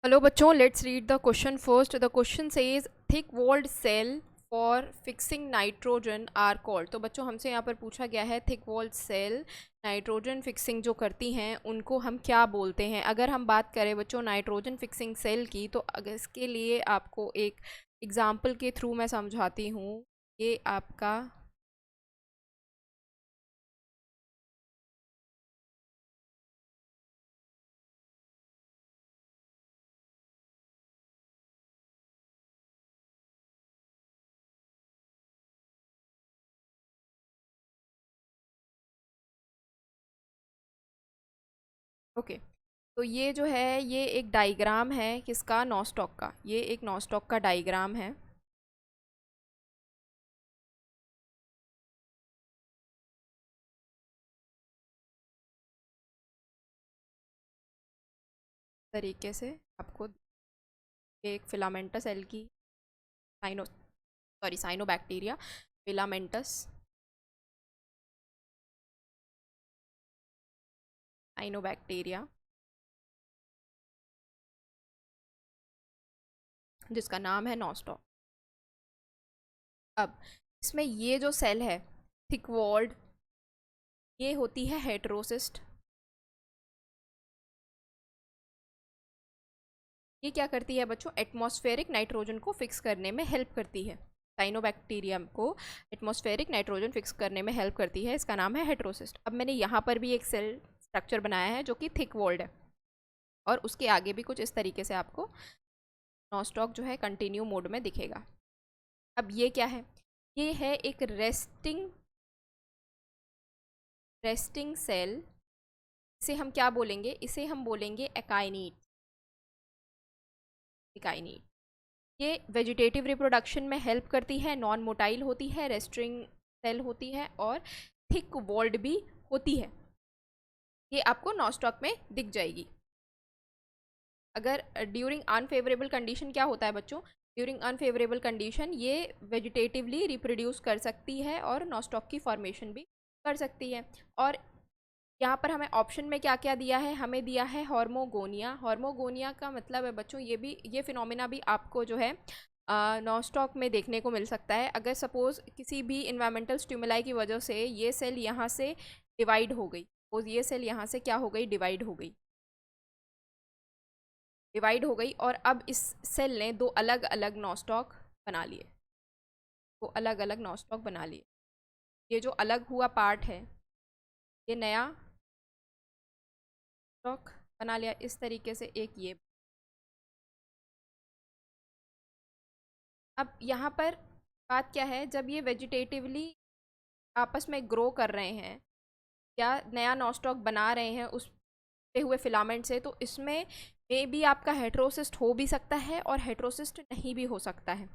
Hello बच्चों, let's read the question first. The question says thick walled cell for fixing nitrogen are called. तो बच्चों हमसे यहाँ पर पूछा गया है thick walled cell nitrogen fixing जो करती हैं उनको हम क्या बोलते हैं. अगर हम बात करें बच्चों नाइट्रोजन फिक्सिंग सेल की, तो अगर इसके लिए आपको एक एग्जाम्पल के थ्रू मैं समझाती हूँ. ये आपका ओके. तो ये जो है ये एक डायग्राम है किसका, नॉस्टॉक का. ये एक नॉस्टॉक का डायग्राम है. तरीके से आपको एक फिलामेंटस सेल की साइनोबैक्टीरिया फिलामेंटस साइनोबैक्टीरिया जिसका नाम है नॉस्टॉक. अब इसमें ये जो सेल है थिक वॉल्ड, ये होती है हेटेरोसिस्ट. ये क्या करती है बच्चों, एटमॉस्फेरिक नाइट्रोजन को फिक्स करने में हेल्प करती है. साइनोबैक्टीरियम को एटमॉस्फेरिक नाइट्रोजन फिक्स करने में हेल्प करती है. इसका नाम है हेटेरोसिस्ट. अब मैंने यहाँ पर भी एक सेल स्ट्रक्चर बनाया है जो कि थिक वॉल्ड है, और उसके आगे भी कुछ इस तरीके से आपको नॉस्टॉक जो है कंटिन्यू मोड में दिखेगा. अब ये क्या है, ये है एक रेस्टिंग सेल. इसे हम क्या बोलेंगे, इसे हम बोलेंगे एकाइनीट. ये वेजिटेटिव रिप्रोडक्शन में हेल्प करती है, नॉन मोटाइल होती है, रेस्टिंग सेल होती है और थिक वॉल्ड भी होती है. ये आपको नॉस्टॉक में दिख जाएगी. अगर ड्यूरिंग अनफेवरेबल कंडीशन क्या होता है बच्चों, ड्यूरिंग अनफेवरेबल कंडीशन ये वेजिटेटिवली रिप्रोड्यूस कर सकती है और नॉस्टॉक की फॉर्मेशन भी कर सकती है. और यहाँ पर हमें ऑप्शन में क्या क्या दिया है, हमें दिया है हॉर्मोगोनिया. हॉर्मोगोनिया का मतलब है बच्चों ये फिनोमिना भी आपको जो है नॉस्टॉक में देखने को मिल सकता है. अगर सपोज किसी भी इन्वायरमेंटल स्टिमुलाई की वजह से ये सेल यहाँ से डिवाइड हो गई, सपोज ये सेल यहाँ से क्या हो गई, डिवाइड हो गई और अब इस सेल ने दो अलग अलग नॉस्टॉक बना लिए. ये जो अलग हुआ पार्ट है ये नया नॉस्टॉक बना लिया. इस तरीके से एक ये. अब यहाँ पर बात क्या है, जब ये वेजिटेटिवली आपस में ग्रो कर रहे हैं या नया नॉस्टॉक बना रहे हैं उस हुए फिलामेंट से, तो इसमें मे भी आपका हेटेरोसिस्ट हो भी सकता है और हेटेरोसिस्ट नहीं भी हो सकता है.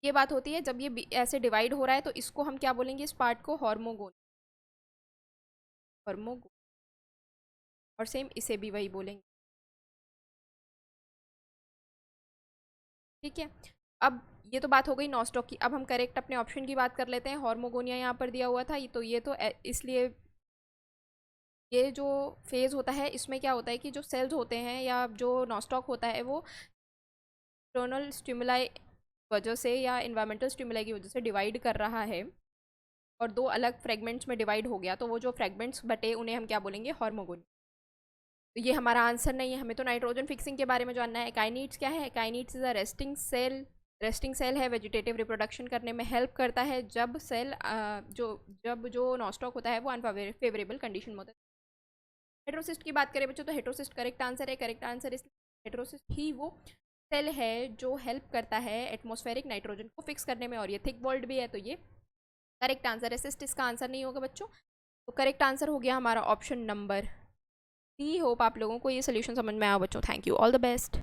ये बात होती है जब ये ऐसे डिवाइड हो रहा है, तो इसको हम क्या बोलेंगे, इस पार्ट को हॉर्मोगोन. और सेम इसे भी वही बोलेंगे. ठीक है. अब ये तो बात हो गई नॉस्टॉक की. अब हम करेक्ट अपने ऑप्शन की बात कर लेते हैं. हॉर्मोगोनिया यहाँ पर दिया हुआ था, ये तो इसलिए ये जो फेज होता है इसमें क्या होता है कि जो सेल्स होते हैं या जो नॉस्टॉक होता है वो एक्सटर्नल स्टिमुलाई वजह से या इन्वायरमेंटल स्टिमुलाई की वजह से डिवाइड कर रहा है और दो अलग फ्रेगमेंट्स में डिवाइड हो गया, तो वो जो फ्रेगमेंट्स बटे उन्हें हम क्या बोलेंगे, हॉर्मोगोन. तो ये हमारा आंसर नहीं है. हमें तो नाइट्रोजन फिक्सिंग के बारे में जानना है. एकाइनीट्स क्या है, एकाइनीट्स इज अ रेस्टिंग सेल है, वेजिटेटिव रिप्रोडक्शन करने में हेल्प करता है जब सेल जो नॉस्टॉक होता है वो अनफेवरेबल कंडीशन में होता है. हेटेरोसिस्ट की बात करें बच्चों, तो हेटेरोसिस्ट करेक्ट आंसर है. करेक्ट आंसर इस हेटेरोसिस्ट ही वो सेल है जो हेल्प करता है एटमॉस्फेरिक नाइट्रोजन को फिक्स करने में, और ये थिक वॉल्ड भी है, तो ये करेक्ट आंसर है. सिस्ट इसका आंसर नहीं होगा बच्चों. तो करेक्ट आंसर हो गया हमारा ऑप्शन नंबर सी. होप आप लोगों को ये सोल्यूशन समझ में आया बच्चों. Thank you, all the best.